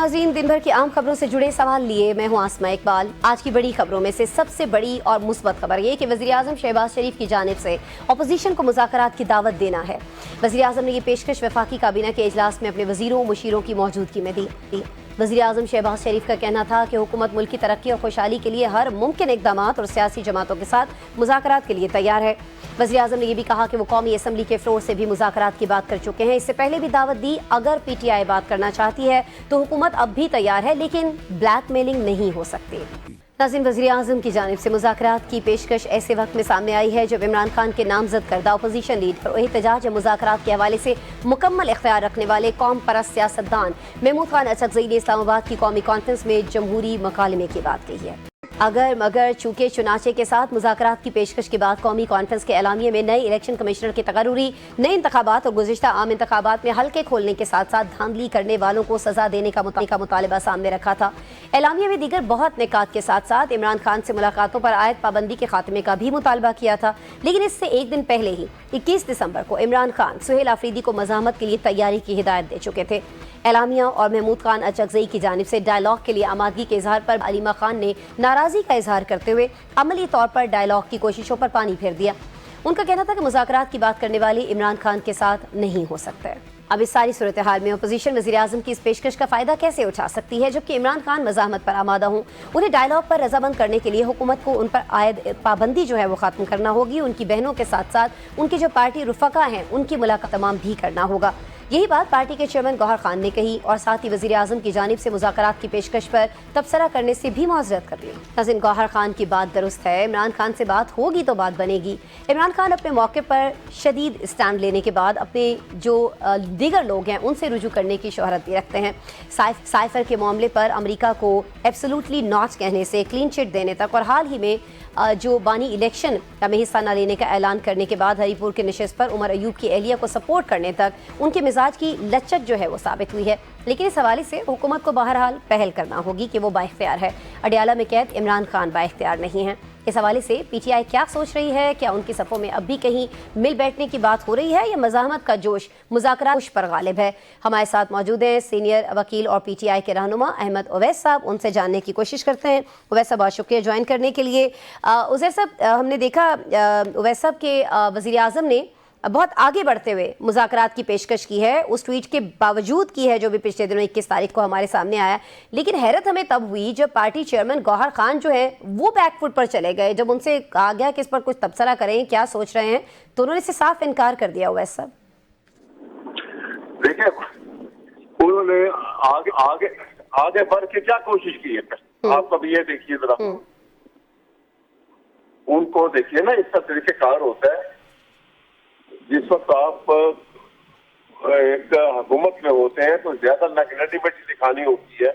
नाज़रीन, दिन भर की आम खबरों से जुड़े सवाल लिए मैं हूं आसमा इकबाल। आज की बड़ी खबरों में से सबसे बड़ी और मुस्बत खबर ये कि वज़ीर-ए-आज़म शहबाज शरीफ की जानिब से अपोजिशन को मुज़ाकरात की दावत देना है। वज़ीर-ए-आज़म ने ये पेशकश वफाकी काबीना के इजलास में अपने वज़ीरों मुशीरों की मौजूदगी में दी। वज़ीर-ए-आज़म शहबाज शरीफ का कहना था कि हुकूमत मुल्क की तरक्की और खुशहाली के लिए हर मुमकिन इक़दामात और सियासी जमातों के साथ मुज़ाकरात के लिए तैयार है। वज़ीर-ए-आज़म ने यह भी कहा कि वो कौमी असम्बली के फ्लोर से भी मुज़ाकरात की बात कर चुके हैं। इससे पहले भी दावत दी, अगर PTI बात करना चाहती है तो हुकूमत अब भी तैयार है, लेकिन ब्लैकमेलिंग नहीं हो सकती। नाज़रीन, वज़ीर-ए-आज़म की जानिब से मुज़ाकरात की पेशकश ऐसे वक्त में सामने आई है जब इमरान खान के नामजद करदा अपोजिशन लीडर और एहतजाज या मुज़ाकरात के हवाले से मुकम्मल इख्तियार रखने वाले कौम परस्त सियासतदान महमूद खान अचकज़ई ने इस्लामाबाद की कौमी कॉन्फ्रेंस में जमहूरी मकालमे की बात कही है। अगर मगर चूंकि चुनाचे के साथ मुज़ाकरात की पेशकश के बाद कौमी कॉन्फ्रेंस के एलामिये में नए इलेक्शन कमिश्नर की तकर्रुरी, नए इंतखाबात और गुज़िश्ता आम इंतखाबात में हल्के खोलने के साथ साथ धांधली करने वालों को सजा देने का मुतालबा सामने रखा था। एलामिये में दीगर बहुत निकात के साथ साथ इमरान खान से मुलाकातों पर आयद पाबंदी के खात्मे का भी मुतालबा किया था, लेकिन इससे एक दिन पहले ही 21 दिसंबर को इमरान खान सुहेल आफरीदी को मज़ाहमत के लिए तैयारी की हिदायत दे चुके थे। एलामिया और महमूद खान अचकज़ई की जानिब से डायलॉग के लिए आमादगी के इजहार पर अलीमा खान ने नाराज़गी का इजहार करते हुए अमली तौर पर डायलॉग की कोशिशों पर पानी फेर दिया। उनका कहना था कि मुज़ाकरात की बात करने वाले इमरान खान के साथ नहीं हो सकता है। अब इस सारी सूरत हाल में अपोजिशन वज़ीर-ए-आज़म की इस पेशकश का फ़ायदा कैसे उठा सकती है, जबकि इमरान खान मज़ाहमत पर आमादा हों। उन्हें डायलॉग पर रजामंद करने के लिए हुकूमत को उन पर आयद पाबंदी जो है वो ख़त्म करना होगी। उनकी बहनों के साथ साथ उनके जो पार्टी रुफ़का हैं उनकी मुलाकात तमाम भी करना होगा। यही बात पार्टी के चेयरमैन गौहर खान ने कही और साथ ही वज़ीर-ए-आज़म की जानिब से मुज़ाकरात की पेशकश पर तबसरा करने से भी मुआज़रत कर ली। नाज़रीन, गौहर खान की बात दुरुस्त है, इमरान खान से बात होगी तो बात बनेगी। इमरान खान अपने मौके पर शदीद स्टैंड लेने के बाद अपने जो दीगर लोग हैं उनसे रुजू करने की शोहरत भी रखते हैं। साइफर के मामले पर अमरीका को एब्सोल्युटली नॉट कहने से क्लीन चिट देने तक और हाल ही में जो बानी इलेक्शन में हिस्सा न लेने का ऐलान करने के बाद हरीपुर के नशिस्त पर उमर अयूब की एहलिया को सपोर्ट करने तक उनके मिजाज की लचक जो है वो साबित हुई है। लेकिन इस हवाले से हुकूमत को बहरहाल पहल करना होगी कि वो बाइख्तियार है। अडियाला में कैद इमरान खान बाइख्तियार नहीं है। इस हवाले से PTI क्या सोच रही है? क्या उनकी सफ़ों में अब भी कहीं मिल बैठने की बात हो रही है या मज़ाहमत का जोश मुज़ाकरात पर गालिब है? हमारे साथ मौजूद हैं सीनियर वकील और PTI के रहनुमा अहमद उवैस साहब। उनसे जानने की कोशिश करते हैं। उवैस साहब, बहुत शुक्रिया ज्वाइन करने के लिए। उज़ैर साहब, हमने देखा उवैस साहब के वज़ीर-ए-आज़म ने बहुत आगे बढ़ते हुए मुज़ाकरात की पेशकश की है, उस ट्वीट के बावजूद की है जो भी पिछले दिनों 21 तारीख को हमारे सामने आया। लेकिन हैरत हमें तब हुई जब पार्टी चेयरमैन गौहर खान जो है वो बैकफुट पर चले गए। जब उनसे कहा गया कि इस पर कुछ तबसरा करें, क्या सोच रहे हैं, तो उन्होंने इससे साफ इनकार कर दिया। हुआ सब देखिए, उन्होंने आगे आगे आगे बढ़ के क्या कोशिश की है, आप कभी ये देखिए जरा, उनको देखिए ना, इसका तरीक़ेकार होता है जिस वक्त आप एक हुकूमत में होते हैं तो ज्यादा नेगेटिविटी दिखानी होती है,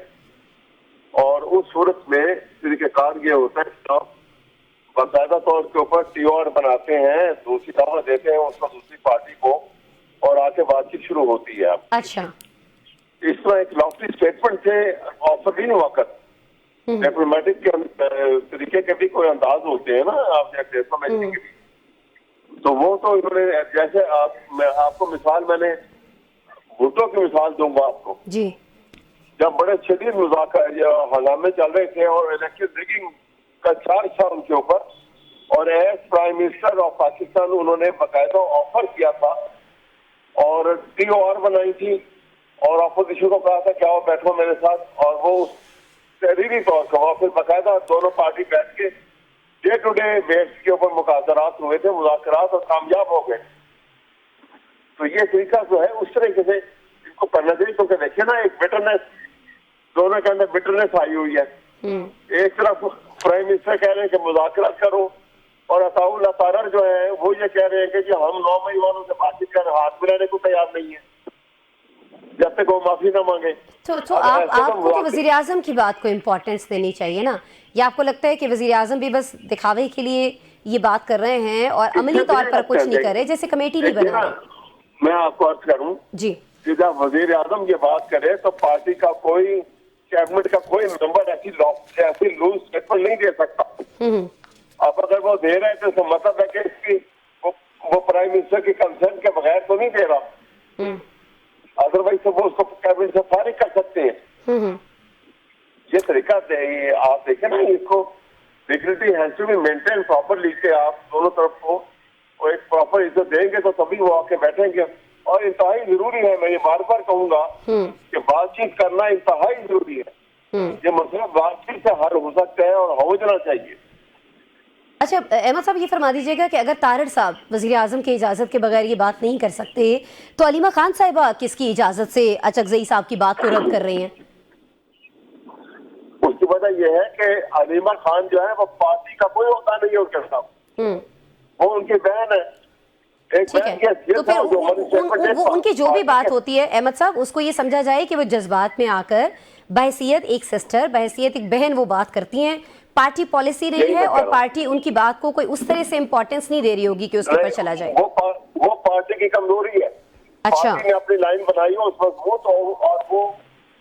और उस सूरत में तरीक़ेकार ये होता है कि आप बाकायदा तौर के ऊपर TOR बनाते हैं, दूसरी दावा देते हैं उसको दूसरी पार्टी को, और आके बातचीत शुरू होती है। अच्छा, इस तरह एक लॉफ्टी स्टेटमेंट से ऑफर भी नहीं वक्त डिप्लोमेटिक के तरीके के भी कोई अंदाज होते हैं ना, आप जैसे समझने के लिए, तो वो तो इन्होंने जैसे मैं आपको मिसाल, मैंने भुट्टो की मिसाल दूंगा आपको जी। जब बड़े शदीद हंगामे चल रहे थे और इलेक्शन रिगिंग का चार्ज था उनके ऊपर, और as prime minister of Pakistan उन्होंने बाकायदा ऑफर किया था और TOR बनाई थी और अपोजिशन को कहा था क्या वो बैठो मेरे साथ, और वो तहरीरी तौर पर फिर बाकायदा दोनों पार्टी बैठ के डे टू डे बेस के ऊपर मुकादरात हुए थे, मुज़ाकरात, और कामयाब हो गए। तो ये तरीका जो है उस तरीके से इनको करना चाहिए, क्योंकि देखिए ना, एक बिटरनेस, दोनों के अंदर बिटरनेस आई हुई है। एक तरफ प्राइम मिनिस्टर कह रहे हैं कि मुज़ाकरात करो, और अताउल अतारर जो है वो ये कह रहे हैं कि जी हम 9 मई वालों से बातचीत कर हाथ मिलाने को तैयार नहीं है जब तक वो माफी ना मांगे। तो आपको तो वज़ीर-ए-आज़म की बात को इम्पोर्टेंस देनी चाहिए ना, या आपको लगता है कि वज़ीर-ए-आज़म भी बस दिखावे के लिए ये बात कर रहे हैं और अमली तौर पर कुछ नहीं कर रहे, जैसे कमेटी नहीं बना रहे? मैं आपको अर्ज करूं जी, जब वज़ीर-ए-आज़म ये बात करे तो पार्टी का कोई, कैबिनेट का कोई मेंबर ऐसी लूज स्टेटमेंट नहीं दे सकता। अब अगर वो दे रहे हैं तो मतलब है कि इसकी वो प्राइम मिनिस्टर की कंसर्न के बगैर तो नहीं दे रहा, अदरवाइज तो वो उसको कैबिनेट से फारिग कर सकते हैं। देखें ना इसको, security has to be maintain properly के आप दोनों तरफ को और एक प्रॉपर इज्जत देंगे तो तभी वो आके बैठेंगे। और इंतहाई जरूरी है, मैं ये बार बार कहूंगा कि बातचीत करना इंतहाई जरूरी है। ये मसला बातचीत से हल हो सकता है और हो जाना चाहिए। अच्छा अहमद साहब, ये फरमा दीजिएगा कि अगर तारड़ साहब वजीर आजम की इजाजत के बगैर ये बात नहीं कर सकते तो अलीमा खान साहिबा किसकी इजाजत से अचकजई साहब की बात को रद्द कर रही हैं? उसकी वजह यह है कि अलीमा खान जो है वो पार्टी का कोई होता नहीं है उनके साथ, वो उनकी बहन है। ठीक है, तो फिर वो उनकी जो भी बात होती है अहमद साहब, उसको ये समझा जाए कि वो जज्बात में आकर बहैसियत एक सिस्टर, बहैसियत एक बहन वो बात करती हैं। पार्टी पॉलिसी नहीं है और पार्टी उनकी बात को कोई उस तरह से इम्पोर्टेंस नहीं दे रही होगी कि उसके ऊपर चला जाए। वो पार्टी की कमजोरी है। अच्छा, पार्टी ने अपनी लाइन बनाई है उस मजबूत और वो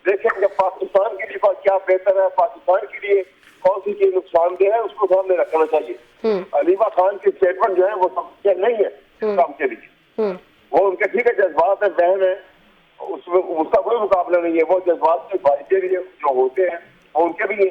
देखेंगे पाकिस्तान के लिए क्या बेहतर है, पाकिस्तान के लिए कौन सी चीज नुकसानदेह है, उसको सामने रखना चाहिए। अलीमा खान की स्टेटमेंट जो है वो सफिशिएंट नहीं है काम के लिए। वो उनके ठीक है जज्बात है, बहन है, उसमें उसका कोई मुकाबला नहीं है। वो जज्बात से भाई के लिए जो होते हैं वो उनके भी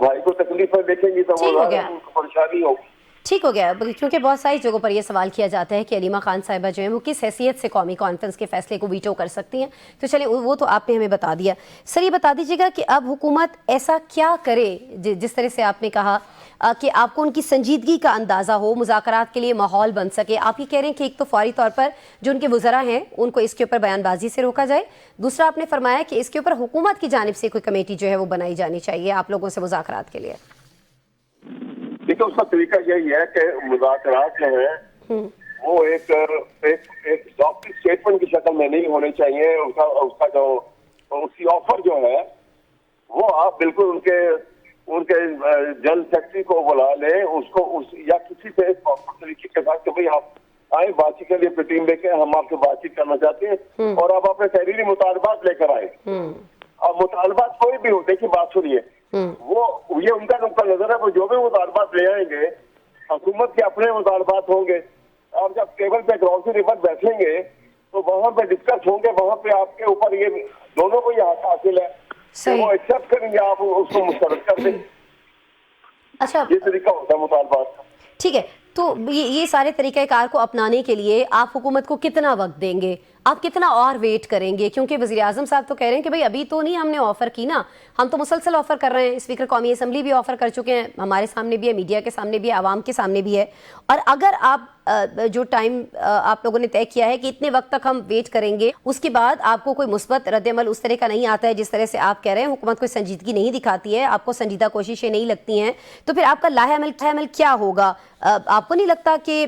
भाई को तकलीफ है देखेंगी तो वो परेशानी होगी। ठीक हो गया, क्योंकि बहुत सारी जगहों पर यह सवाल किया जाता है कि अलीमा खान साहिबा जो है वो किस हैसियत से कौमी कॉन्फ्रेंस के फैसले को वीटो कर सकती हैं। तो चलिए वो तो आपने हमें बता दिया। सर ये बता दीजिएगा कि अब हुकूमत ऐसा क्या करे जिस तरह से आपने कहा कि आपको उनकी संजीदगी का अंदाज़ा हो, मुज़ाकरात के लिए माहौल बन सके। आप ये कह रहे हैं कि एक तो फौरी तौर पर जो उनके वज़रा हैं उनको इसके ऊपर बयानबाजी से रोका जाए, दूसरा आपने फरमाया कि इसके ऊपर हुकूमत की जानिब से कोई कमेटी जो है वो बनाई जानी चाहिए आप लोगों से मुज़ाकरात के लिए। देखिए उसका तरीका यही है कि मुज़ाकरात जो है वो एक डॉक्टर स्टेटमेंट की शक्ल में नहीं होने चाहिए। उसका जो उसकी ऑफर जो है वो आप बिल्कुल उनके जनरल सेक्रेटरी को बुला लें, उसको या किसी से तरीके के साथ कि भाई आप आए बातचीत के लिए टीम लेके हम आपसे बातचीत करना चाहते हैं और आप अपने तहरीरी मुतालबात लेकर आए। अब मुतालबात कोई भी हो, देखिए बात सुनिए, वो ये उनका नुक्ता नजर है, वो जो भी मुतालबात ले आएंगे हुकूमत के अपने मुतालबात होंगे। आप जब टेबल पे ग्राउंड से रिवर बैठेंगे तो वहां पे डिस्कस होंगे, वहां पे आपके ऊपर ये दोनों को ये हक हासिल है, वो एक्सेप्ट करेंगे, आप उसको मुस्तरद कर देंगे। अच्छा, ये तरीका होता है मुतालबात का। ठीक है, तो ये सारे तरीक़ाकार को अपनाने के लिए आप हुकूमत को कितना वक्त देंगे, आप कितना और वेट करेंगे? क्योंकि वज़ीर आज़म साहब तो कह रहे हैं कि भाई अभी तो नहीं हमने ऑफ़र की ना, हम तो मुसलसल ऑफ़र कर रहे हैं। स्पीकर कौमी असम्बली भी ऑफ़र कर चुके हैं, हमारे सामने भी है, मीडिया के सामने भी है, आवाम के सामने भी है। और अगर आप जो टाइम आप लोगों ने तय किया है कि इतने वक्त तक हम वेट करेंगे, उसके बाद आपको कोई मुस्बत रद्द-ए-अमल उस तरह का नहीं आता है जिस तरह से आप कह रहे हैं, हुकूमत कोई संजीदगी नहीं दिखाती है, आपको संजीदा कोशिशें नहीं लगती हैं, तो फिर आपका लाहे-अमल क्या होगा? आपको नहीं लगता कि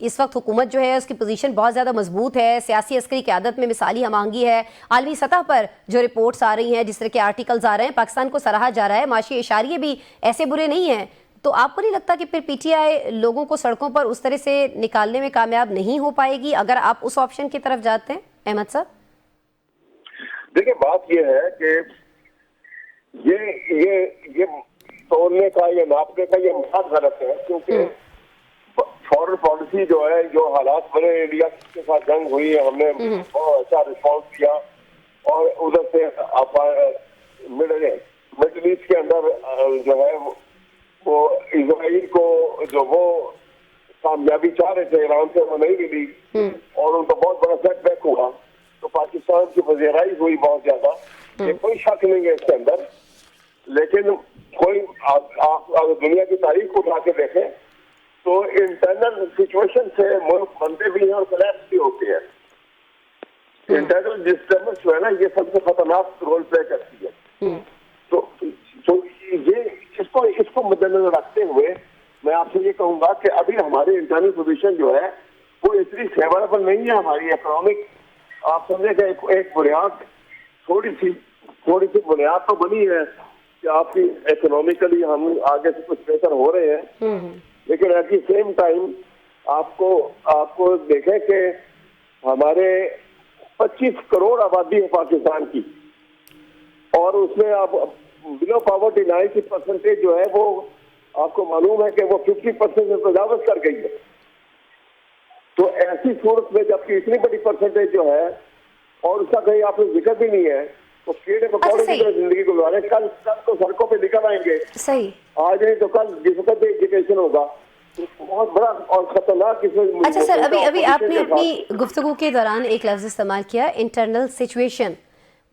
इस वक्त हुकूमत जो है उसकी पोजीशन बहुत ज़्यादा मजबूत है, सियासी अस्करी क़यादत में मिसाली हमआहंगी है, आलमी सतह पर जो रिपोर्ट्स आ रही हैं, जिस तरह के आर्टिकल्स आ रहे हैं, पाकिस्तान को सराहा जा रहा है, माशी इशारे भी ऐसे बुरे नहीं हैं, तो आपको नहीं लगता कि फिर पीटीआई लोगों को सड़कों पर उस तरह से निकालने में कामयाब नहीं हो पाएगी अगर आप उस ऑप्शन की तरफ जाते हैं? अहमद साहब देखिए बात यह है कि ये तोड़ने का, ये नापने का ये बहुत गलत है, क्योंकि फॉरेन पॉलिसी जो है, जो हालात बने, इंडिया के साथ जंग हुई है, हमने बहुत अच्छा रिस्पॉन्स किया और उधर से मिडिल ईस्ट के अंदर जो है वो इजराइल को जो वो कामयाबी चाह रहे थे ईरान से वो नहीं मिली और उनका बहुत बड़ा सेटबैक हुआ, तो पाकिस्तान की वज़ीराई हुई बहुत ज्यादा, ये कोई शक नहीं है इसके अंदर। लेकिन कोई आप अगर दुनिया की तारीख को उठा के देखें तो इंटरनल सिचुएशन से मुल्क बनते भी हैं और कोलैप्स भी होते हैं। इंटरनल डिस्टर्बेंस जो है ना, ये सबसे खतरनाक रोल प्ले करती है। तो ये इसको मद्देनजर रखते हुए मैं आपसे ये कहूंगा कि अभी हमारी इंटरनल पोजीशन जो है वो इतनी फेवरेबल नहीं है। हमारी इकोनॉमिक आप समझेगा एक बुनियाद थोड़ी सी बुनियाद तो बनी है कि आपकी इकोनॉमिकली हम आगे से कुछ बेहतर हो रहे हैं, लेकिन एट द सेम टाइम आपको देखें कि हमारे 25 करोड़ आबादी है पाकिस्तान की और उसमें आप बिलो पॉवर्टी लाइन की परसेंटेज जो है वो आपको मालूम है कि वो 50% में तजावज कर गई है। तो ऐसी सूरत में जबकि इतनी बड़ी परसेंटेज जो है और उसका कहीं आपको जिक्र भी नहीं है, वो कीड़े मकोड़े की तरह जिंदगी गुजारे। कल तो सड़कों पे निकल आएंगे, सही। आज नहीं तो कल जिस वक्त एजुकेशन होगा बहुत बड़ा और खतरनाक इसमें। अच्छा सर, अभी आपने अपनी गुफ्तगू के दौरान एक लफ्ज इस्तेमाल किया, इंटरनल सिचुएशन।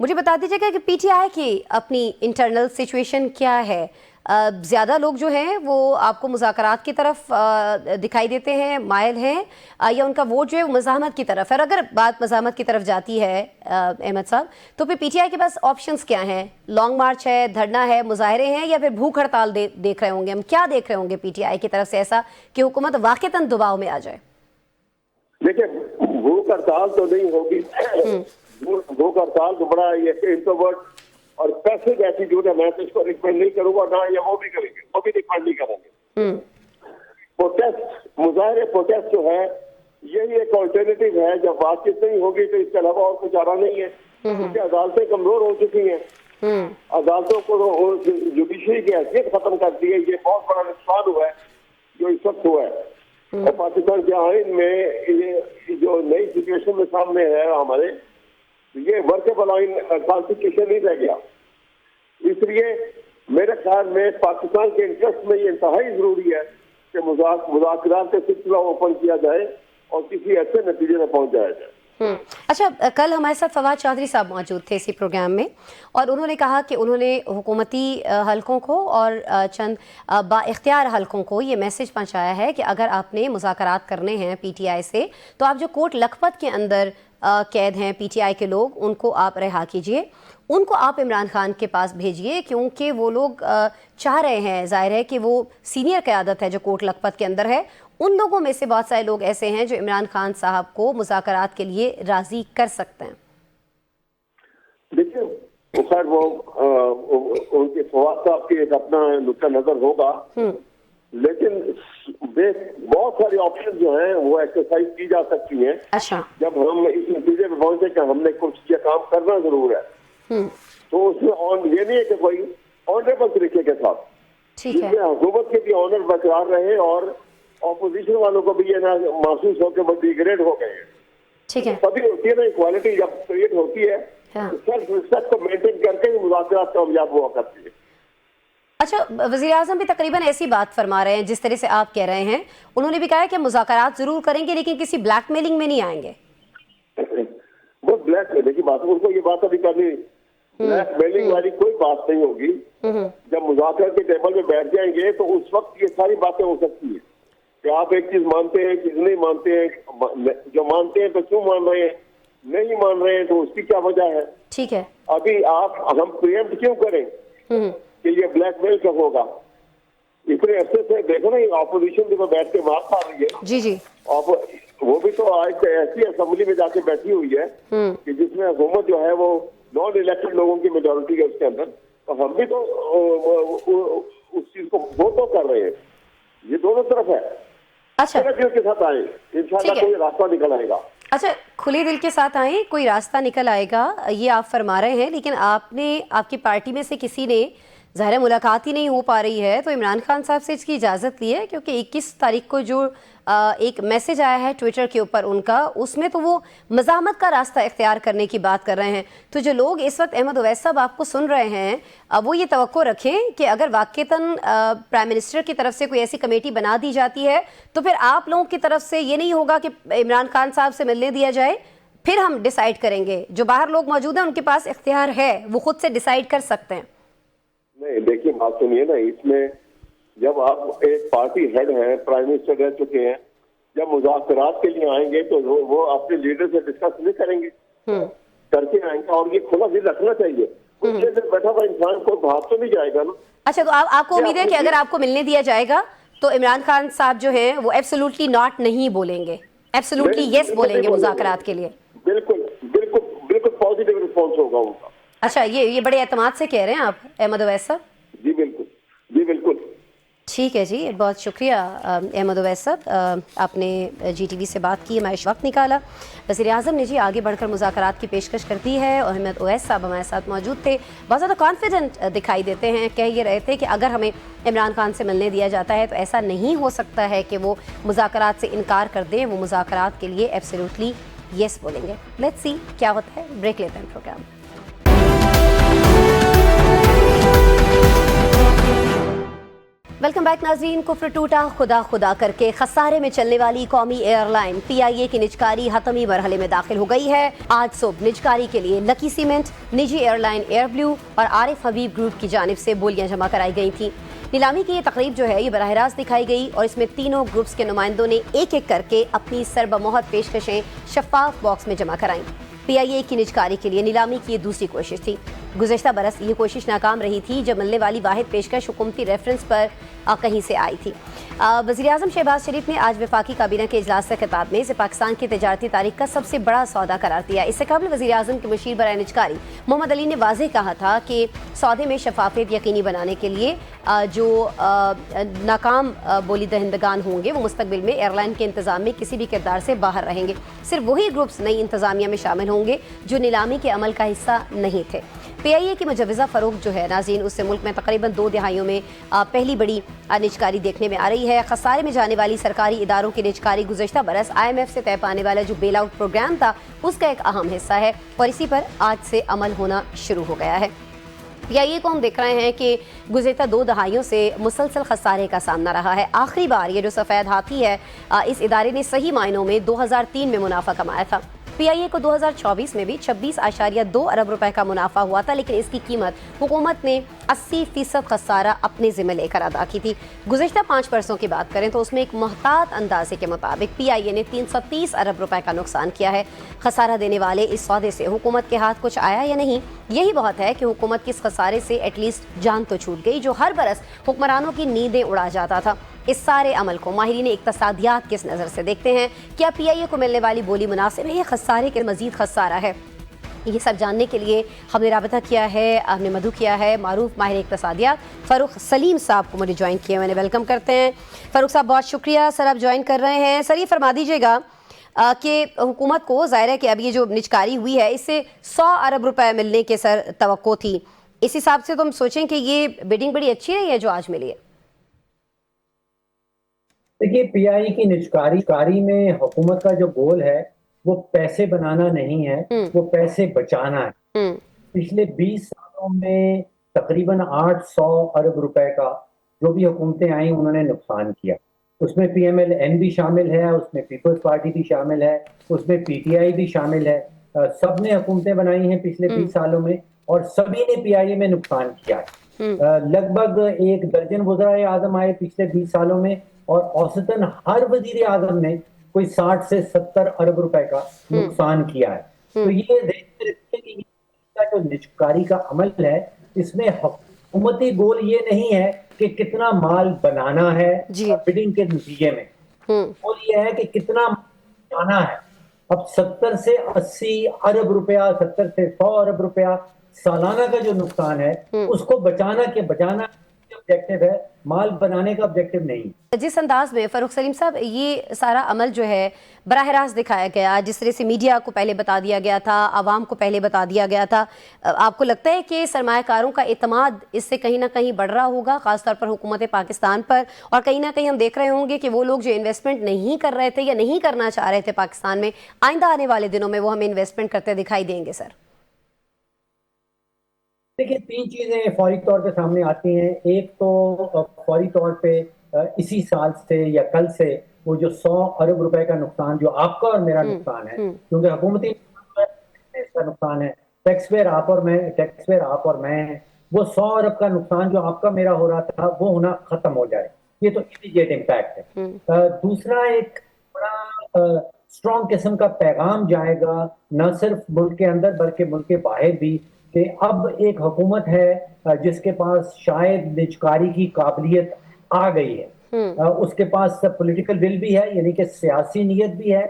मुझे बता दीजिएगा कि पीटीआई की अपनी इंटरनल सिचुएशन क्या है? ज़्यादा लोग जो हैं वो आपको मुज़ाकरात की तरफ दिखाई देते हैं, मायल हैं, या उनका वोट जो है वो मज़ाहमत की तरफ है? और अगर बात मज़ाहमत की तरफ जाती है अहमद साहब, तो फिर पीटीआई के पास ऑप्शंस क्या हैं? लॉन्ग मार्च है, धरना है, मुजाहरे हैं, या फिर भूख हड़ताल देख रहे होंगे हम? क्या देख रहे होंगे पीटीआई की तरफ से ऐसा कि हुकूमत वाक़तन दबाव में आ जाए? देखिए, भूख हड़ताल तो नहीं होगी। भूख हड़ताल तो बड़ा ये इंट्रोवर्ट और पैसिव एटीट्यूड है। मैं तो इसको रिकमेंड नहीं करूंगा, ना या वो भी करेंगे, वो भी रिकमेंड नहीं करेंगे। प्रोटेस्ट, मुजाहरे प्रोटेस्ट जो है यही एक ऑल्टरनेटिव है। जब बातचीत नहीं होगी तो इसके अलावा और कुछ चारा नहीं है, क्योंकि अदालतें कमजोर हो चुकी हैं। अदालतों को जुडिशरी की हैसियत खत्म कर दी है। ये बहुत बड़ा नुकसान हुआ है जो इस वक्त हुआ है। और पाकिस्तान के आइन में ये जो नई सिचुएशन में सामने है हमारे, ये वर्केबल आइन कॉन्स्टिट्यूशन नहीं रह गया। इसलिए मेरे ख्याल में पाकिस्तान के इंटरेस्ट में ये इंतहाई जरूरी है कि मुज़ाकरात का सिलसिला ओपन किया जाए और किसी ऐसे नतीजे में पहुंच जाया जाए। अच्छा, कल हमारे साथ फवाद चौधरी साहब मौजूद थे इसी प्रोग्राम में, और उन्होंने कहा कि उन्होंने हुकूमती हलकों को और चंद बाइख्तियार हलकों को ये मैसेज पहुंचाया है कि अगर आपने मुज़ाकरात करने हैं पीटीआई से, तो आप जो कोट लखपत के अंदर कैद हैं पीटीआई के लोग, उनको आप रिहा कीजिए, उनको आप इमरान खान के पास भेजिए, क्योंकि वो लोग चाह रहे हैं, जाहिर है कि वो सीनियर क़यादत है जो कोट लखपत के अंदर है, उन लोगों में से बहुत सारे लोग ऐसे हैं जो इमरान खान साहब को मुज़ाकरात के लिए राजी कर सकते हैं। देखिए खैर वो उनके फवाद साहब की एक अपना नुक्ता नजर होगा, लेकिन बहुत सारे ऑप्शन जो हैं वो एक्सरसाइज की जा सकती हैं। अच्छा, जब हम इस नतीजे पे पहुंचे कि हमने कुछ ये काम करना जरूर है, तो उसमें ये नहीं है कि कोई ऑनरेबल तरीके के साथ, ठीक है, हुकूमत के भी ऑनर बरकरार रहे और ऑपोजिशन वालों को भी ये ना महसूस हो कि वो डिग्रेड हो गए हैं। ठीक है, तभी होती है ना इक्वालिटी, जब क्रिएट होती है सेल्फ रिस्पेक्ट को मेंटेन करके ही मुज़ाकरात कामयाब हुआ करती है। अच्छा, वज़ीर आज़म भी तकरीबन ऐसी बात फरमा रहे हैं जिस तरह से आप कह रहे हैं। उन्होंने भी कहा है कि मुज़ाकरात जरूर करेंगे लेकिन किसी ब्लैकमेलिंग में नहीं आएंगे। वो ब्लैकमेलिंग की बात, उनको ये बात अभी करनी, ब्लैकमेलिंग वाली कोई बात नहीं होगी। जब मुज़ाकरात के टेबल में बैठ जाएंगे तो उस वक्त ये सारी बातें हो सकती है कि आप एक चीज मानते हैं, चीज नहीं मानते हैं, जो मानते हैं तो क्यों मान रहे हैं, नहीं मान रहे हैं तो उसकी क्या वजह है। ठीक है, अभी हम प्रिएम्प्ट क्यों करें कि ये ब्लैकमेल कब होगा। इतने अच्छे से देखो ना, ऑपोजिशन भी तो बैठ के मार खा रही है। जी जी, वो भी तो आज ऐसी असेंबली में जाके बैठी हुई है कि जिसमें हुकूमत जो है वो नॉन इलेक्टेड लोगों की मेजोरिटी है उसके अंदर, तो हम भी तो उस चीज को वोट तो कर रहे हैं। ये दोनों तरफ है। अच्छा, के साथ आए, इंशाल्लाह कोई रास्ता निकल आएगा। अच्छा, खुले दिल के साथ आए, कोई रास्ता निकल आएगा, ये आप फरमा रहे हैं, लेकिन आपकी पार्टी में से किसी ने, ज़ाहिर मुलाकात ही नहीं हो पा रही है, तो इमरान खान साहब से इसकी इजाज़त ली है? क्योंकि 21 तारीख को जो एक मैसेज आया है ट्विटर के ऊपर उनका, उसमें तो वो मज़ाहमत का रास्ता इख्तियार करने की बात कर रहे हैं। तो जो लोग इस वक्त अहमद ओवैस साहब आपको सुन रहे हैं, वो ये तवक्को रखें कि अगर वाक़तन प्राइम मिनिस्टर की तरफ से कोई ऐसी कमेटी बना दी जाती है तो फिर आप लोगों की तरफ से ये नहीं होगा कि इमरान खान साहब से मिलने दिया जाए, फिर हम डिसाइड करेंगे। जो बाहर लोग मौजूद हैं उनके पास इख्तियार है, वो खुद से डिसाइड कर सकते हैं। नहीं, देखिए बात सुनिए ना, इसमें जब आप एक पार्टी हेड हैं, प्राइम मिनिस्टर रह चुके हैं, जब मुज़ाकरात के लिए आएंगे तो वो अपने लीडर से डिस्कस नहीं करेंगे, करके आएंगे। और ये खुला दिल रखना चाहिए, उसके से बैठा हुआ इंसान को भाग तो नहीं जाएगा ना। अच्छा, तो आपको उम्मीद है कि अगर आपको मिलने दिया जाएगा तो इमरान खान साहब जो हैं वो एब्सोल्युटली नॉट नहीं बोलेंगे, एब्सोल्युटली यस बोलेंगे मुज़ाकरात के लिए? बिल्कुल बिल्कुल बिल्कुल पॉजिटिव रिस्पॉन्स होगा उनका। अच्छा, ये बड़े एतमाद से कह रहे हैं आप अहमद ओवैस साहब? जी बिल्कुल, जी बिल्कुल। ठीक है जी, बहुत शुक्रिया अहमद ओवैस साहब, आपने GTV से बात की, हमारे वक्त निकाला। वज़ीर आज़म ने जी आगे बढ़कर मुज़ाकरात की पेशकश कर दी है और अहमद ओवैस साहब हमारे साथ मौजूद थे, बहुत ज़्यादा कॉन्फिडेंट दिखाई देते हैं। कह ये रहे थे कि अगर हमें इमरान खान से मिलने दिया जाता है तो ऐसा नहीं हो सकता है कि वो मुज़ाकरात से इनकार कर दें, वो मुज़ाकरात के लिए एब्सोल्युटली येस बोलेंगे। लेट्स सी क्या होता है। ब्रेक लेते हैं प्रोग्राम। वेलकम बैक नाज़रीन। कुफ्र टूटा खुदा खुदा करके खसारे में चलने वाली कौमी एयरलाइन PIA की निजकारी हतमी मरहले में दाखिल हो गई है। आज सुबह निजकारी के लिए लकी सीमेंट, निजी एयरलाइन एयर ब्लू और आरिफ हबीब ग्रुप की जानिब से बोलियां जमा कराई गई थी। नीलामी की ये तकरीब जो है ये बराह रास्त दिखाई गई और इसमें तीनों ग्रुप्स के नुमाइंदों ने एक एक करके अपनी सरबमोहर पेशकशें शफाफ बॉक्स में जमा कराईं। PIA की निजकारी के लिए नीलामी की ये दूसरी कोशिश थी। गुज़श्ता बरस ये कोशिश नाकाम रही थी जब मिलने वाली वाहिद पेशकश हुकूमती रेफरेंस पर कहीं से आई थी। वज़ीर-ए-आज़म शहबाज शरीफ ने आज वफाकी काबीना के इजलास से खिताब में इसे पाकिस्तान की तजारती तारीख का सबसे बड़ा सौदा करार दिया। इससे कबल वज़ीर-ए-आज़म के मुशीर बराए निजकारी मोहम्मद अली ने वाज़ेह कहा था कि सौदे में शफाफियत यकीनी बनाने के लिए जो नाकाम बोली दहिंदगान होंगे वो मुस्तकबिल में एयरलाइन के इंतज़ाम में किसी भी किरदार से बाहर रहेंगे। सिर्फ वही ग्रुप्स नई इंतज़ामिया में शामिल होंगे जो नीलामी के अमल का हिस्सा नहीं थे। PIA की मुजवज़ा फ़रोख्त जो है नाज़रीन उससे मुल्क में तकरीबन 2 दहाइयों में पहली बड़ी निजकारी देखने में आ रही है। खसारे में जाने वाली सरकारी इदारों की निजकारी गुज़श्ता बरस IMF से तय पाने वाला जो बेल आउट प्रोग्राम था उसका एक अहम हिस्सा है और इसी पर आज से अमल होना शुरू हो गया है। PIA को हम देख रहे हैं कि गुज़श्ता 2 दहाइयों से मुसलसल खसारे का सामना रहा है। आखिरी बार ये जो सफ़ेद हाथी है इस इदारे ने सही मायनों में 2003 में मुनाफा कमाया था। PIA को 2024 में भी 26.2 अरब रुपए का मुनाफा हुआ था, लेकिन इसकी कीमत हुकूमत ने 80% खसारा अपने ज़िम्मे लेकर अदा की थी। गुज़श्ता 5 बरसों की बात करें तो उसमें एक मोहतात अंदाजे के मुताबिक PIA ने 330 अरब रुपए का नुकसान किया है। खसारा देने वाले इस सौदे से हुकूमत के हाथ कुछ आया या नहीं, यही बहुत है कि हुकूमत के इस खसारे से एटलीस्ट जान तो छूट गई जो हर बरस हुक्मरानों की नींदें उड़ा जाता था। इस सारे अमल को माहिरीन इक्तसादियात किस नज़र से देखते हैं? क्या PIA को मिलने वाली बोली मुनासिब है या खसारे के मजीद खसारा है? ये सब जानने के लिए हमने राबता किया है, हमने मधु किया है मारूफ माहिर इक्तसादियात फ़ारूक सलीम साहब को मुझे ज्वाइन किया। मैंने वेलकम करते हैं फ़ारूक साहब, बहुत शुक्रिया सर आप ज्वाइन कर रहे हैं। सर ये फरमा दीजिएगा कि हुकूमत को ज़ाहिर है कि अब ये जो निजकारी हुई है इससे 100 अरब रुपए मिलने के सर तवक्को थी, इस हिसाब से तो हम सोचें कि ये बिडिंग बड़ी अच्छी रही है जो आज मिली है। देखिए PIA की निजकारी में हुकूमत का जो गोल है वो पैसे बनाना नहीं है, वो पैसे बचाना है। पिछले 20 सालों में तकरीबन 800 अरब रुपए का जो भी हुकूमतें आई उन्होंने नुकसान किया। उसमें PMLN भी शामिल है, उसमें पीपल्स पार्टी भी शामिल है, उसमें PTI भी शामिल है। सब ने हुकूमतें बनाई हैं पिछले 20 सालों में और सभी ने PIA में नुकसान किया है। लगभग 1 दर्जन वज़ीर आज़म आए पिछले 20 सालों में और औसतन हर वजीर आजम ने कोई 60 से 70 अरब रुपए का नुकसान किया है। तो ये देखते रखिए कि जो निजकारी का अमल है इसमें हुकूमती गोल ये नहीं है कि कितना माल बनाना है बिडिंग के नतीजे में, गोल ये है कि कितना बनाना है। अब 70 से 80 अरब रुपया, 70 से 100 अरब रुपया सालाना का जो नुकसान है उसको बचाना ऑब्जेक्टिव है, माल बनाने का ऑब्जेक्टिव नहीं। जिस अंदाज में फ़ारूक सलीम साहब ये सारा अमल जो है बराह रास्त दिखाया गया, जिस तरह से मीडिया को पहले बता दिया गया था, आवाम को पहले बता दिया गया था, आपको लगता है कि सरमायाकारों का एतमाद इससे कहीं ना कहीं बढ़ रहा होगा, खासतौर पर हुकूमत पाकिस्तान पर, और कहीं ना कहीं हम देख रहे होंगे कि वो लोग जो इन्वेस्टमेंट नहीं कर रहे थे या नहीं करना चाह रहे थे पाकिस्तान में, आइंदा आने वाले दिनों में वो हमें इन्वेस्टमेंट करते दिखाई देंगे? सर देखिए 3 चीजें फौरी तौर पे सामने आती हैं। एक तो फौरी तौर पे इसी साल से या कल से वो जो 100 अरब रुपए का नुकसान जो आपका और मेरा नुकसान है, क्योंकि हुकूमती इसका नुकसान है, टैक्सपेयर आप और मैं, वो 100 अरब का नुकसान जो आपका मेरा हो रहा था वो होना खत्म हो जाए। ये तो इमीडिएट इम्पैक्ट है। दूसरा एक बड़ा स्ट्रॉन्ग किस्म का पैगाम जाएगा न सिर्फ मुल्क के अंदर बल्कि मुल्क के बाहर भी, कि अब एक हुकूमत है जिसके पास शायद निजकारी की काबिलियत आ गई है। उसके पास पॉलिटिकल विल भी है, यानी कि सियासी नीयत भी है,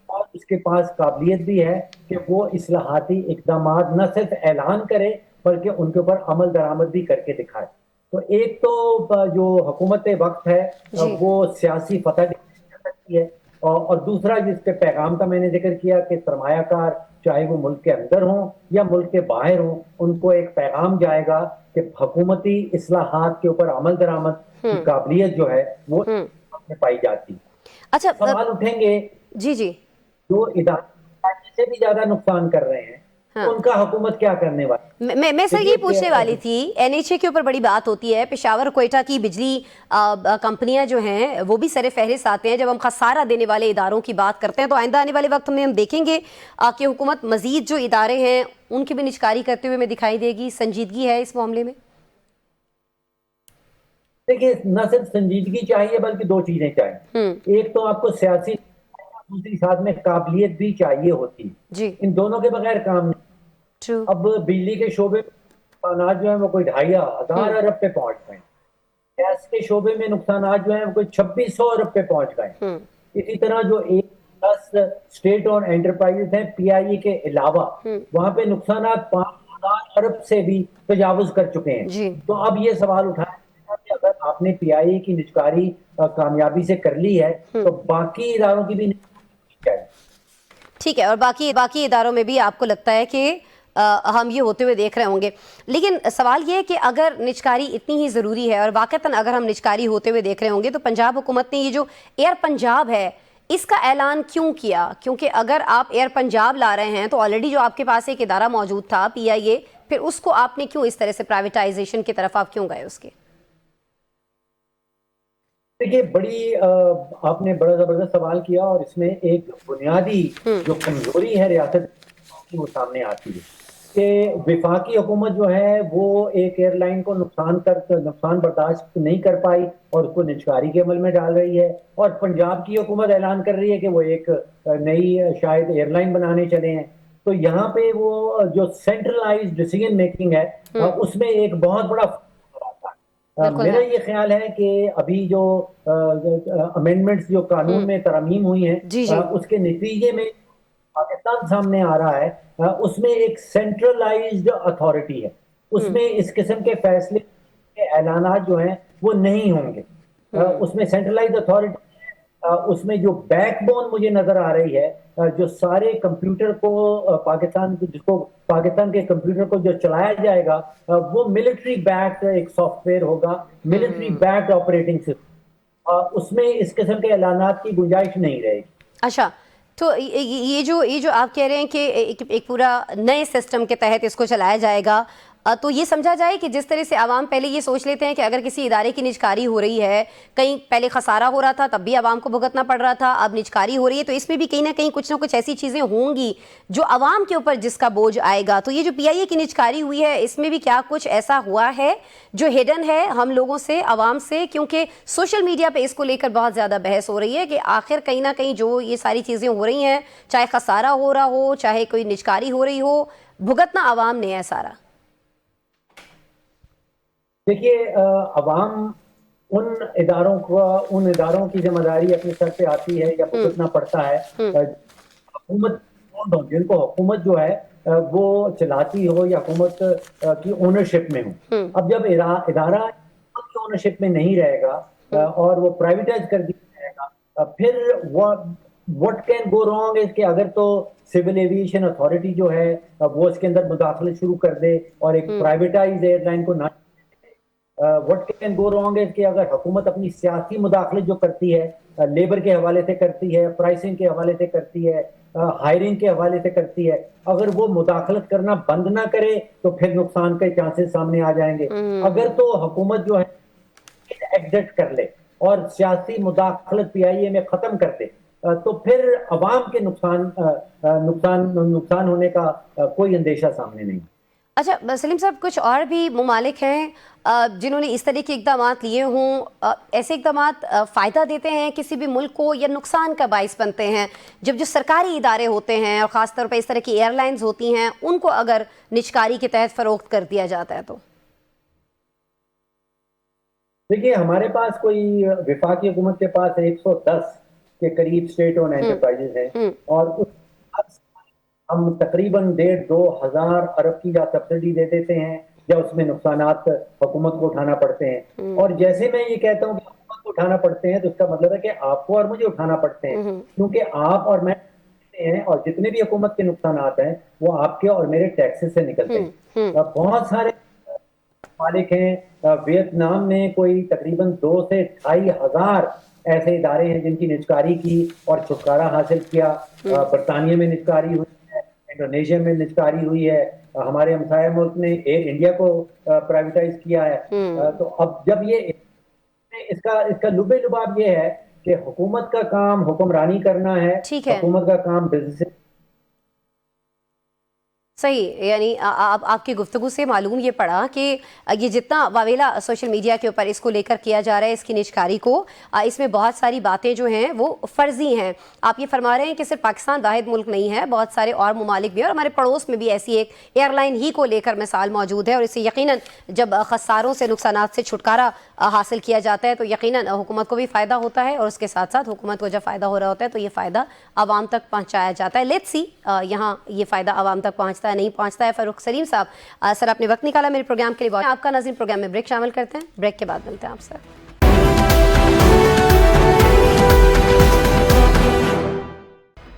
और उसके पास काबिलियत भी है कि वो इस्लाहाती इक़दामात न सिर्फ ऐलान करे बल्कि उनके ऊपर अमल दरामद भी करके दिखाए। तो एक तो जो हुकूमत वक्त है वो सियासी फतह कर सकती है, और दूसरा जिसके पैगाम का मैंने जिक्र किया कि सरमायाकार चाहे वो मुल्क के अंदर हो या मुल्क के बाहर हो, उनको एक पैगाम जाएगा कि हुकूमती इस्लाहात के ऊपर अमल दरामद की काबिलियत जो है वो पाई जाती है। अच्छा सवाल उठेंगे जी जो इदारे से भी ज्यादा नुकसान कर रहे हैं हाँ। उनका हुकूमत क्या करने वाली। मैं सर ये पूछने वाली थी, एनएचए के ऊपर बड़ी बात होती है, पेशावर कोयटा की बिजली कंपनियां जो हैं वो भी सरे फहरिस्त आते हैं। जब हम खसारा देने वाले इदारों की बात करते हैं तो आइंदा आने वाले वक्त में हम देखेंगे कि हुकूमत मजीद जो इदारे हैं उनकी भी निजकारी करते हुए हमें दिखाई देगी। संजीदगी है इस मामले में? देखिए, न सिर्फ संजीदगी चाहिए बल्कि दो चीजें चाहिए। एक तो आपको सियासी, दूसरी साथ में काबिलियत भी चाहिए होती है जी। इन दोनों के बगैर काम नहीं। ट्रू। अब बिजली के शोबे में नुकसान जो है वो कोई 2,500 अरब पे पहुंच गए। गैस के शोबे में नुकसान जो है वो कोई 2,600 अरब पे पहुंच गए। इसी तरह जो 10 स्टेट और एंटरप्राइजेस हैं पीआईए के अलावा, वहां पे नुकसान 5,000 अरब से भी तजावुज कर चुके हैं। तो अब ये सवाल उठाया कि अगर आपने पीआईए की निजकारी कामयाबी से कर ली है तो बाकी इदारों की भी ठीक है, और बाकी इदारों में भी आपको लगता है कि हम ये होते हुए देख रहे होंगे। लेकिन सवाल ये है कि अगर निजकारी इतनी ही ज़रूरी है और वाकईतन अगर हम निजकारी होते हुए देख रहे होंगे तो पंजाब हुकूमत ने ये जो एयर पंजाब है इसका ऐलान क्यों किया? क्योंकि अगर आप एयर पंजाब ला रहे हैं तो ऑलरेडी जो आपके पास एक इदारा मौजूद था पीआईए, फिर उसको आपने क्यों इस तरह से प्राइवेटाइजेशन की तरफ आप क्यों गए उसके? देखिए, आपने बड़ा जबरदस्त सवाल किया और इसमें एक बुनियादी जो कमजोरी है रियासत की वो सामने आती है कि वफाकी हुकूमत जो है वो एक एयरलाइन को नुकसान बर्दाश्त नहीं कर पाई और उसको निजकारी के अमल में डाल रही है, और पंजाब की हुकूमत ऐलान कर रही है कि वो एक नई शायद एयरलाइन बनाने चले हैं। तो यहाँ पे वो जो सेंट्रलाइज्ड डिसीजन मेकिंग है उसमें एक बहुत बड़ा मेरा ये ख्याल है कि अभी जो अमेंडमेंट्स जो कानून में तरमीम हुई हैं उसके नतीजे में पाकिस्तान सामने आ रहा है, उसमें एक सेंट्रलाइज्ड अथॉरिटी है। उसमें इस किस्म के फैसले के ऐलानात जो हैं वो नहीं होंगे। उसमें सेंट्रलाइज्ड अथॉरिटी, उसमें जो बैकबोन मुझे नजर आ रही है, जो सारे कंप्यूटर को पाकिस्तान के कंप्यूटर को जो चलाया जाएगा वो मिलिट्री बैक्ड एक सॉफ्टवेयर होगा, मिलिट्री बैक्ड ऑपरेटिंग सिस्टम। उसमें इस किस्म के ऐलानात की गुंजाइश नहीं रहेगी। अच्छा, तो ये जो आप कह रहे हैं कि एक पूरा नए सिस्टम के तहत इसको चलाया जाएगा, तो ये समझा जाए कि जिस तरह से आवाम पहले ये सोच लेते हैं कि अगर किसी इदारे की निजकारी हो रही है, कहीं पहले खसारा हो रहा था तब भी आवाम को भुगतना पड़ रहा था, अब निजकारी हो रही है तो इसमें भी कहीं ना कहीं कुछ ना कुछ ऐसी चीज़ें होंगी जो आवाम के ऊपर जिसका बोझ आएगा। तो ये जो पीआईए की निजकारी हुई है इसमें भी क्या कुछ ऐसा हुआ है जो हिडन है हम लोगों से, आवाम से? क्योंकि सोशल मीडिया पर इसको लेकर बहुत ज़्यादा बहस हो रही है कि आखिर कहीं ना कहीं जो ये सारी चीज़ें हो रही हैं, चाहे खसारा हो रहा हो चाहे कोई निजकारी हो रही हो, भुगतना आवाम ने है सारा। देखिए, अवाम उन इदारों की जिम्मेदारी अपने सर पे आती है या भुगतना पड़ता है हुकूमत, जिनको हुकूमत जो है वो चलाती हो या हुकूमत की ओनरशिप में हो। अब जब इदारा ओनरशिप में नहीं रहेगा और वो प्राइवेटाइज कर दिया जाएगा, फिर व्हाट कैन गो रॉन्ग है कि अगर तो सिविल एविएशन अथॉरिटी जो है वो इसके अंदर मुदाखलत शुरू कर दे और एक प्राइवेटाइज एयरलाइन को ना, व्हाट कैन गो रॉन्ग है कि अगर हुकूमत अपनी सियासी मुदाखलत जो करती है, लेबर के हवाले से करती है, प्राइसिंग के हवाले से करती है, हायरिंग के हवाले से करती है, अगर वो मुदाखलत करना बंद ना करे तो फिर नुकसान के चांसेस सामने आ जाएंगे। अगर तो हुकूमत जो है एग्जिट कर ले और सियासी मुदाखलत पीआईए में खत्म कर दे तो फिर अवाम के नुकसान होने का कोई अंदेशा सामने नहीं। अच्छा सलीम साहब, कुछ और भी ममालिक हैं जिन्होंने इस तरह के इकदाम लिए हों, ऐसे इकदाम फ़ायदा देते हैं किसी भी मुल्क को या नुकसान का बाइस बनते हैं? जब जो सरकारी इदारे होते हैं और ख़ासतौर पर इस तरह की एयरलाइंस होती हैं उनको अगर निजकारी के तहत फ़रोख्त कर दिया जाता है तो? देखिए, हमारे पास कोई वफाकी हुकूमत के पास 110 के करीब स्टेट ओन एंटरप्राइजेज हैं और उस हम तकरीबन 1,500-2 हज़ार अरब की या सब्सिडी दे देते हैं या उसमें नुकसानात हुकूमत को उठाना पड़ते हैं। और जैसे मैं ये कहता हूँ कि हुकूमत को उठाना पड़ते हैं तो इसका मतलब है कि आपको और मुझे उठाना पड़ते हैं, क्योंकि आप और मैं हैं और जितने भी हुकूमत के नुकसानात हैं वो आपके और मेरे टैक्सेस से निकलते हैं। बहुत सारे मालिक हैं, वियतनाम में कोई तकरीबन 2 से 2.5 हज़ार ऐसे इदारे हैं जिनकी निजकारी की और छुटकारा हासिल किया। बरतानिया में निजकारी हुई, इंडोनेशिया में निस्कारी हुई है, हमारे हमसाया मुल्क ने एयर इंडिया को प्राइवेटाइज किया है। तो अब जब ये इसका लुबे लुबाब ये है कि हुकूमत का काम हुक्मरानी करना है, हुकूमत का काम बिजनेस। सही, यानी आपकी गुफ्तगू से मालूम ये पड़ा कि ये जितना वावेला सोशल मीडिया के ऊपर इसको लेकर किया जा रहा है, इसकी निजकारी को, इसमें बहुत सारी बातें जो हैं वो फर्जी हैं। आप ये फरमा रहे हैं कि सिर्फ पाकिस्तान वाहिद मुल्क नहीं है, बहुत सारे और ममालिक भी हैं और हमारे पड़ोस में भी ऐसी एक एयरलाइन ही को लेकर मिसाल मौजूद है। और इससे यकीनन जब खसारों से, नुकसानात से छुटकारा हासिल किया जाता है तो यकीनन हुकूमत को भी फ़ायदा होता है और उसके साथ साथ हुकूमत को जब फ़ायदा हो रहा होता है तो ये फ़ायदा आवाम तक पहुँचाया जाता है। लेट्स सी यहाँ ये फ़ायदा आवाम तक पहुँचता है नहीं पहुँचता है। फ़ारूक सलीम साहब, सर आपने वक्त निकाला मेरे प्रोग्राम के लिए, बहुत आपका नाज़रीन। प्रोग्राम में ब्रेक शामिल करते हैं, ब्रेक के बाद मिलते हैं आपसे।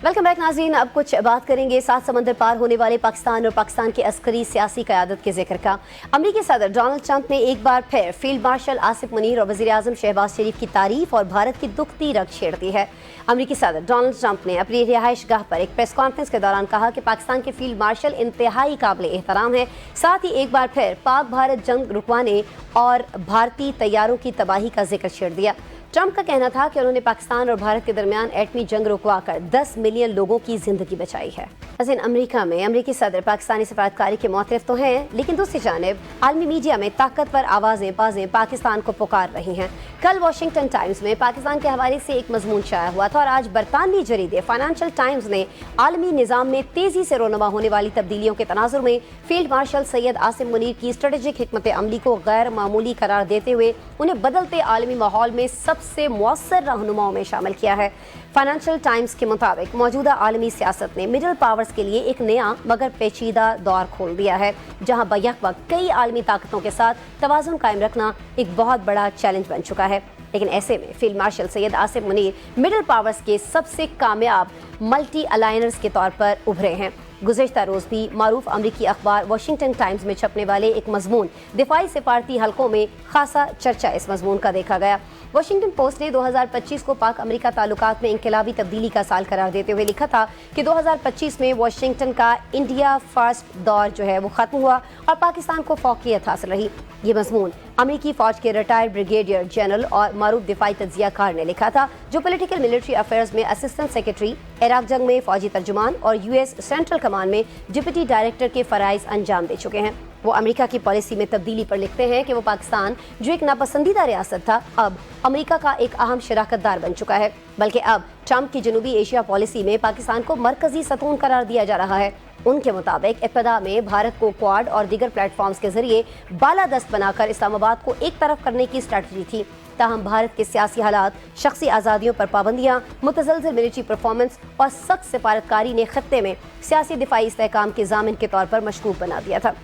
वेलकम बैक नाज़रीन। अब कुछ बात करेंगे 7 समंदर पार होने वाले पाकिस्तान और पाकिस्तान की अस्करी सियासी क़यादत के जिक्र का। अमरीकी सदर डोनाल्ड ट्रंप ने एक बार फिर फील्ड मार्शल आसिफ मुनीर और वज़ीर आज़म शहबाज शरीफ की तारीफ और भारत की दुखती रग छेड़ दी है। अमरीकी सदर डोनाल्ड ट्रंप ने अपनी रिहाइश गाह पर एक प्रेस कॉन्फ्रेंस के दौरान कहा कि पाकिस्तान के फील्ड मार्शल इंतहाई काबिल एहतराम है। साथ ही एक बार फिर पाक भारत जंग रुकवाने और भारतीय तैयारों की तबाही का जिक्र छेड़ दिया। ट्रंप का कहना था कि उन्होंने पाकिस्तान और भारत के दरमियान एटमी जंग रुकवाकर 10 मिलियन लोगों की जिंदगी बचाई है। अमेरिका में अमरीकी सदर पाकिस्तानी सफारतकारी के मुखालिफ तो हैं, लेकिन दूसरी जानिब आलमी मीडिया में ताकतवर आवाज़ें पाकिस्तान को पुकार रही हैं। कल वॉशिंगटन टाइम्स में पाकिस्तान के हवाले से एक मजमून शाया हुआ था और आज बरतानवी जरीदे फाइनेंशियल टाइम्स ने आलमी निज़ाम में तेजी से रोनुमा होने वाली तब्दीलियों के तनाजुर में फील्ड मार्शल सैयद आसिम मुनीर की स्ट्रेटेजिक हिकमत अमली को गैर मामूली करार देते हुए उन्हें बदलते आलमी माहौल में सबसे मुअस्सर रहनुमाओं में शामिल किया है। फाइनेंशियल टाइम्स के मुताबिक मौजूदा आलमी सियासत ने मिडल पावर्स के लिए एक नया मगर पेचीदा दौर खोल दिया है, जहां बैक वक्त कई आलमी ताकतों के साथ तवाज़ुन कायम रखना एक बहुत बड़ा चैलेंज बन चुका है। लेकिन ऐसे में field marshal Syed Asif Munir middle powers के सबसे कामयाब मल्टी अलायनर्स के तौर पर उभरे हैं। गुज़िश्ता रोज़ भी मारूफ अमरीकी अखबार वॉशिंगटन टाइम्स में छपने वाले एक मजमून दिफाई सिफारती हलकों में खासा चर्चा इस मजमून का देखा गया। वॉशिंगटन पोस्ट ने 2025 को पाक अमेरिका ताल्लुकात में इंकलाबी तब्दीली का साल करार देते हुए लिखा था कि 2025 में वॉशिंगटन का इंडिया फर्स्ट दौर जो है वो ख़त्म हुआ और पाकिस्तान को फौकियत हासिल रही। ये मजमून अमेरिकी फ़ौज के रिटायर्ड ब्रिगेडियर जनरल और मारूफ दिफाई तज्जियाकार ने लिखा था, जो पॉलिटिकल मिलिट्री अफेयर्स में असिस्टेंट सेक्रेटरी, इराक जंग में फ़ौजी तर्जुमान और यूएस सेंट्रल कमान में डिप्टी डायरेक्टर के फ़राइज़ अंजाम दे चुके हैं। वो अमेरिका की पॉलिसी में तब्दीली पर लिखते हैं कि वो पाकिस्तान, जो एक नापसंदीदा रियासत था, अब अमेरिका का एक अहम शराकतदार बन चुका है। बल्कि अब ट्रंप की जनूबी एशिया पॉलिसी में पाकिस्तान को मरकजी सतून करार दिया जा रहा है। उनके मुताबिक इब्तदा में भारत को क्वाड और दीगर प्लेटफॉर्म्स के जरिए बालादस्त बनाकर इस्लामाबाद को एक तरफ करने की स्ट्रेटजी थी। ताहम भारत के सियासी हालात, शख्सी आज़ादियों पर पाबंदियाँ, मुतज़लज़िल मिलिट्री परफॉर्मेंस और सख्त सिफारतकारी ने खत्ते में सियासी दिफाई इस्तेहकाम के ज़ामिन के तौर पर मशकूक बना दिया था।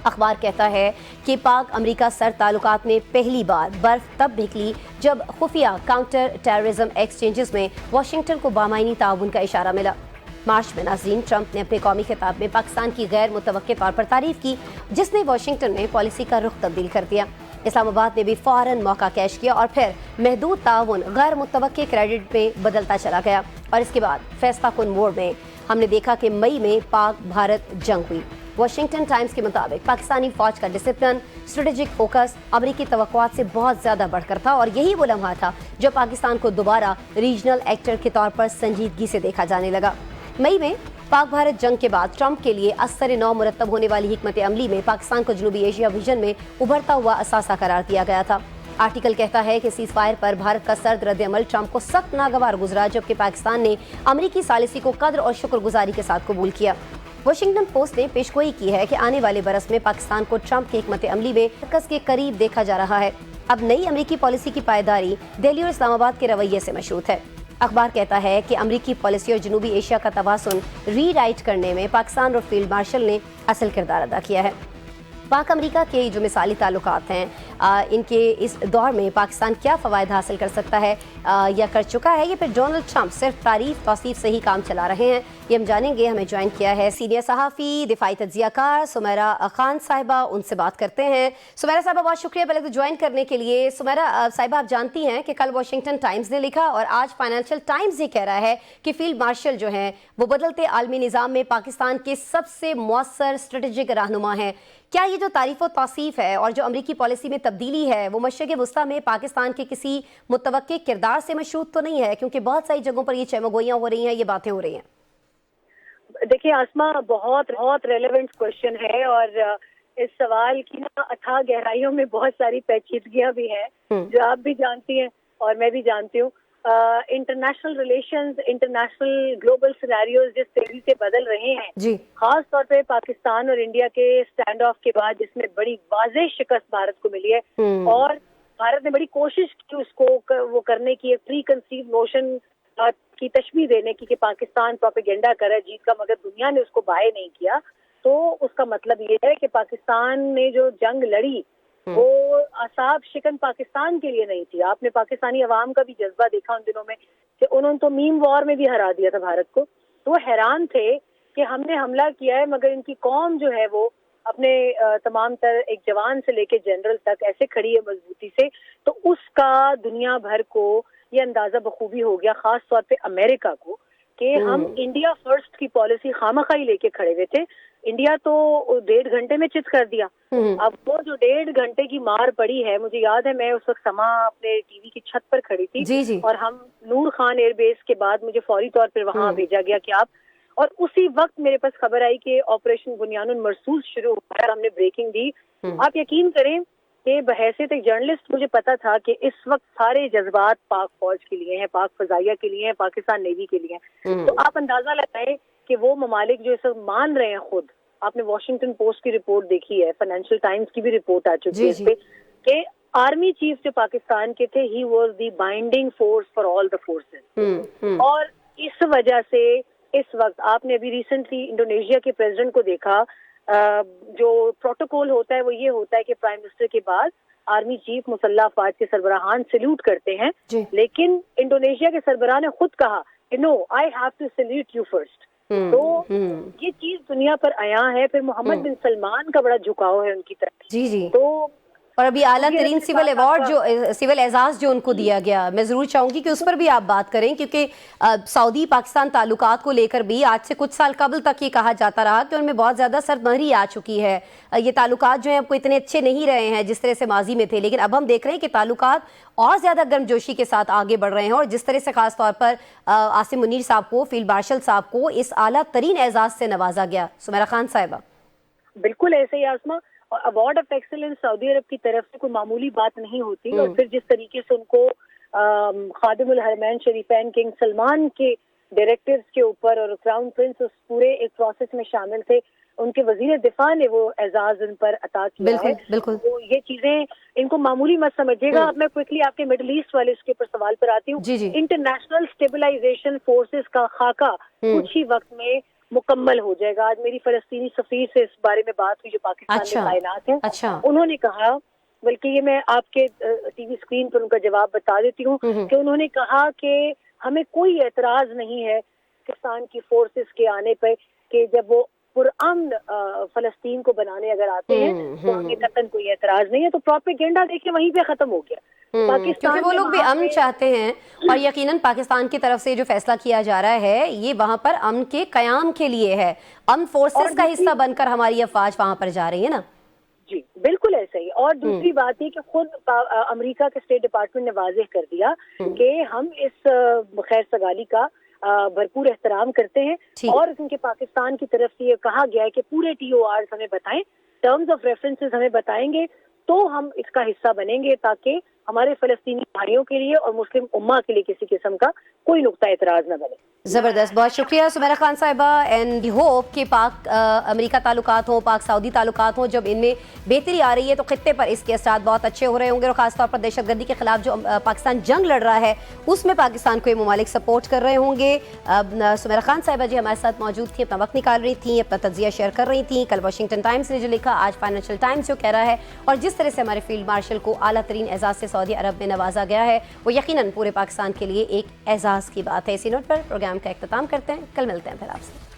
अखबार कहता है कि पाक अमेरिका सर ताल्लुकात में पहली बार बर्फ तब निकली जब खुफिया काउंटर टेररिज्म एक्सचेंजेस में वाशिंगटन को बामायनी ताउन का इशारा मिला। मार्च में नाज़रीन ट्रंप ने अपने कौमी खिताब में पाकिस्तान की गैर मुतवक्के तौर पर तारीफ की, जिसने वाशिंगटन में पॉलिसी का रुख तब्दील कर दिया। इस्लामाबाद ने भी फ़ौरन मौका कैश किया और फिर महदूद ताउन गैर मुतवक्के क्रेडिट में बदलता चला गया। और इसके बाद फैसला कुन मोड़ में हमने देखा कि मई में पाक भारत जंग हुई। वॉशिंगटन टाइम्स के मुताबिक पाकिस्तानी फौज का डिसिप्लिन, स्ट्रेटेजिक फोकस अमरीकी तवक्कुआत से बहुत ज़्यादा बढ़कर था और यही वो लम्हा था जब पाकिस्तान को दोबारा रीजनल एक्टर के तौर पर संजीदगी से देखा जाने लगा। मई में पाक भारत जंग के बाद ट्रंप के लिए असर नौ मुरतब होने वाली हिकमत अमली में पाकिस्तान को जनूबी एशिया विजन में उभरता हुआ असासा करार दिया गया था। आर्टिकल कहता है कि सीज फायर पर भारत का सर्द रद्द अमल ट्रंप को सख्त नागवार गुजरा, जबकि पाकिस्तान ने अमरीकी सालिसी को कद्र और शुक्रगुजारी के साथ कबूल किया। वॉशिंगटन पोस्ट ने पेशगोई की है कि आने वाले बरस में पाकिस्तान को ट्रंप की हिकमत अमली में मरकज़ के करीब देखा जा रहा है। अब नई अमरीकी पॉलिसी की पायदारी दिल्ली और इस्लामाबाद के रवैये से मशरूत है। अखबार कहता है कि अमरीकी पॉलिसी और जनूबी एशिया का तवाज़ुन रीराइट करने में पाकिस्तान और फील्ड मार्शल ने असल किरदार अदा किया है। पाक अमेरिका के जो मिसाली ताल्लुकात हैं, इनके इस दौर में पाकिस्तान क्या फ़वायद हासिल कर सकता है या कर चुका है, या फिर डोनाल्ड ट्रंप सिर्फ तारीफ तौसीफ से ही काम चला रहे हैं, ये हम जानेंगे। हमें ज्वाइन किया है सीनियर सहाफ़ी दिफाई तज्ज़ियाकार सुमैरा खान साहिबा, उनसे बात करते हैं। सुमैरा साहिबा, बहुत शुक्रिया पहले तो ज्वाइन करने के लिए। सुमैरा साहिबा, आप जानती हैं कि कल वॉशिंगटन टाइम्स ने लिखा और आज फाइनेंशियल टाइम्स ये कह रहा है कि फील्ड मार्शल जो हैं वो बदलते आलमी निज़ाम में पाकिस्तान के सबसे मौसर स्ट्रेटेजिक रहनुमा हैं। क्या ये जो तारीफ व तौसीफ है और जो अमरीकी पॉलिसी में तब्दीली है वो मशरिक़ वुस्ता में पाकिस्तान के किसी मुतवक्के किरदार से मशरूत तो नहीं है? क्योंकि बहुत सारी जगहों पर ये चमगोइयाँ हो रही हैं, ये बातें हो रही हैं। देखिए आसमा, बहुत बहुत रेलेवेंट क्वेश्चन है और इस सवाल की ना अथाह गहराइयों में बहुत सारी पेचीदगियां भी हैं जो आप भी जानती हैं और मैं भी जानती हूँ। International relations, international global scenarios जिस तेजी से बदल रहे हैं जी, खास तौर पे पाकिस्तान और इंडिया के स्टैंड ऑफ के बाद, जिसमें बड़ी वाज़ेह शिकस्त भारत को मिली है और भारत ने बड़ी कोशिश की उसको वो करने की, एक प्री कंसीव नोशन की तशबीह देने की कि पाकिस्तान प्रोपेगेंडा कर रहा है जीत का, मगर दुनिया ने उसको बाय नहीं किया। तो उसका मतलब ये है कि पाकिस्तान ने जो जंग लड़ी वो असाब शिकन पाकिस्तान के लिए नहीं थी। आपने पाकिस्तानी अवाम का भी जज्बा देखा उन दिनों में कि उन्होंने तो मीम वॉर में भी हरा दिया था भारत को। तो वो हैरान थे कि हमने हमला किया है मगर इनकी कौम जो है वो अपने तमाम तर एक जवान से लेके जनरल तक ऐसे खड़ी है मजबूती से। तो उसका दुनिया भर को ये अंदाजा बखूबी हो गया, खास तौर पे अमेरिका को, कि हम इंडिया फर्स्ट की पॉलिसी खामखाई लेके खड़े हुए थे। इंडिया तो 1.5 घंटे में चित कर दिया। अब वो जो 1.5 घंटे की मार पड़ी है, मुझे याद है मैं उस वक्त समा अपने टीवी की छत पर खड़ी थी जी। और हम नूर खान एयरबेस के बाद मुझे फौरी तौर पर वहां भेजा गया कि आप, और उसी वक्त मेरे पास खबर आई कि ऑपरेशन बुनियानुल मरसूस शुरू हुआ है। हमने ब्रेकिंग दी। आप यकीन करें कि बहैसियत एक जर्नलिस्ट मुझे पता था कि इस वक्त सारे जज्बात पाक फौज के लिए हैं, पाक फजाइया के लिए हैं, पाकिस्तान नेवी के लिए हैं। तो आप अंदाजा लगाएं कि वो ममालिक जो इसे मान रहे हैं खुद, आपने वॉशिंगटन पोस्ट की रिपोर्ट देखी है, फाइनेंशियल टाइम्स की भी रिपोर्ट आ चुकी है इस पे कि आर्मी चीफ जो पाकिस्तान के थे, he was the binding force for all the forces. और इस वजह से इस वक्त आपने अभी रिसेंटली इंडोनेशिया के प्रेसिडेंट को देखा, जो प्रोटोकॉल होता है वो ये होता है कि प्राइम मिनिस्टर के बाद आर्मी चीफ मुसल्लह अफवाज के सरबराहान सैल्यूट करते हैं, लेकिन इंडोनेशिया के सरबराह ने खुद कहा no, I have to salute you first. तो ये चीज दुनिया पर आया है। फिर मोहम्मद बिन सलमान का बड़ा झुकाव है उनकी तरफ। जी। तो और अभी आला तरीन सिविल अवार्ड जो सिविल एजाज जो उनको दिया गया, मैं जरूर चाहूंगी कि उस पर भी आप बात करें, क्योंकि सऊदी पाकिस्तान ताल्लुकात को लेकर भी आज से कुछ साल कबल तक ये कहा जाता रहा कि उनमें बहुत ज्यादा सरदमहरी आ चुकी है। ये ताल्लुकात जो है आपको इतने अच्छे नहीं रहे हैं जिस तरह से माजी में थे, लेकिन अब हम देख रहे हैं कि ताल्लुकात और ज्यादा गर्मजोशी के साथ आगे बढ़ रहे हैं। और जिस तरह से खास तौर पर आसिम मुनीर साहब को, फील्ड मार्शल साहब को इस आला तरीन एजाज से नवाजा गया। सुमैरा खान साहिबा, बिल्कुल ऐसे ही आसमा, और अवार्ड ऑफ एक्सीलेंस सऊदी अरब की तरफ से कोई मामूली बात नहीं होती। और फिर जिस तरीके से उनको खादिमुल हरमैन शरीफैन किंग सलमान के डायरेक्टर्स के ऊपर और क्राउन प्रिंस उस पूरे एक प्रोसेस में शामिल थे, उनके वजीर दिफा ने वो एजाज उन पर अता किया है। बिल्कुल। तो ये चीजें इनको मामूली मत समझिएगा। अब मैं क्विकली आपके मिडिल ईस्ट वाले इसके ऊपर सवाल पर आती हूँ। इंटरनेशनल स्टेबलाइजेशन फोर्सेस का खाका कुछ ही वक्त में मुकम्मल हो जाएगा। आज मेरी फलस्तीनी सफीर से इस बारे में बात हुई जो पाकिस्तान में तैनात है। उन्होंने कहा, बल्कि ये मैं आपके टीवी स्क्रीन पर उनका जवाब बता देती हूँ कि उन्होंने कहा कि हमें कोई एतराज नहीं है पाकिस्तान की फोर्सेस के आने पर कि जब वो पुरअमन फलस्तीन को बनाने अगर आते हैं तो हमें कतन कोई एतराज नहीं है। तो प्रोपेगेंडा देखिए वहीं पे खत्म हो गया। क्योंकि वो लोग भी अमन चाहते हैं और यकीनन पाकिस्तान की तरफ से जो फैसला किया जा रहा है ये वहां पर अमन के कयाम के लिए है। अमन फोर्सेस का हिस्सा बनकर हमारी अफवाज वहां पर जा रही है ना। जी बिल्कुल ऐसा ही। और दूसरी बात ये कि खुद अमेरिका के स्टेट डिपार्टमेंट ने वाज़ेह कर दिया कि हम इस खैर सगाली का भरपूर एहतराम करते हैं। और उनके पाकिस्तान की तरफ से ये कहा गया है कि पूरे TORs हमें बताएं, टर्म्स ऑफ रेफरेंसेस हमें बताएंगे तो हम इसका हिस्सा बनेंगे, ताकि हमारे फ़लस्तीनी भाइयों के लिए और मुस्लिम उम्मा के लिए किसी किस्म का कोई नुक्ता एतराज़ न बने। ज़बरदस्त, बहुत शुक्रिया सुमेरा खान साहिबा। एंड होप कि पाक अमेरिका ताल्लुकात हों, पाक सऊदी ताल्लुकात हों, जब इनमें बेहतरी आ रही है तो खित्ते पर इसके असरात बहुत अच्छे हो रहे होंगे और ख़ासतौर पर दहशतगर्दी के खिलाफ जो पाकिस्तान जंग लड़ रहा है उसमें पाकिस्तान को ये ममालिक सपोर्ट कर रहे होंगे। सुमेरा खान साहिबा जी हमारे साथ मौजूद थी, अपना वक्त निकाल रही थी, अपना तज्जिया शेयर कर रही थी। कल वाशिंगटन टाइम्स ने जो लिखा, आज फाइनेंशियल टाइम्स जो कह रहा है, और जिस तरह से हमारे फील्ड मार्शल को आला तरीन एजाज़ से सऊदी अरब में नवाजा गया है, वो यकीनन पूरे पाकिस्तान के लिए एक एजाज़ की बात है। इसी नोट पर प्रोग्राम का इख्तिताम करते हैं। कल मिलते हैं फिर आपसे।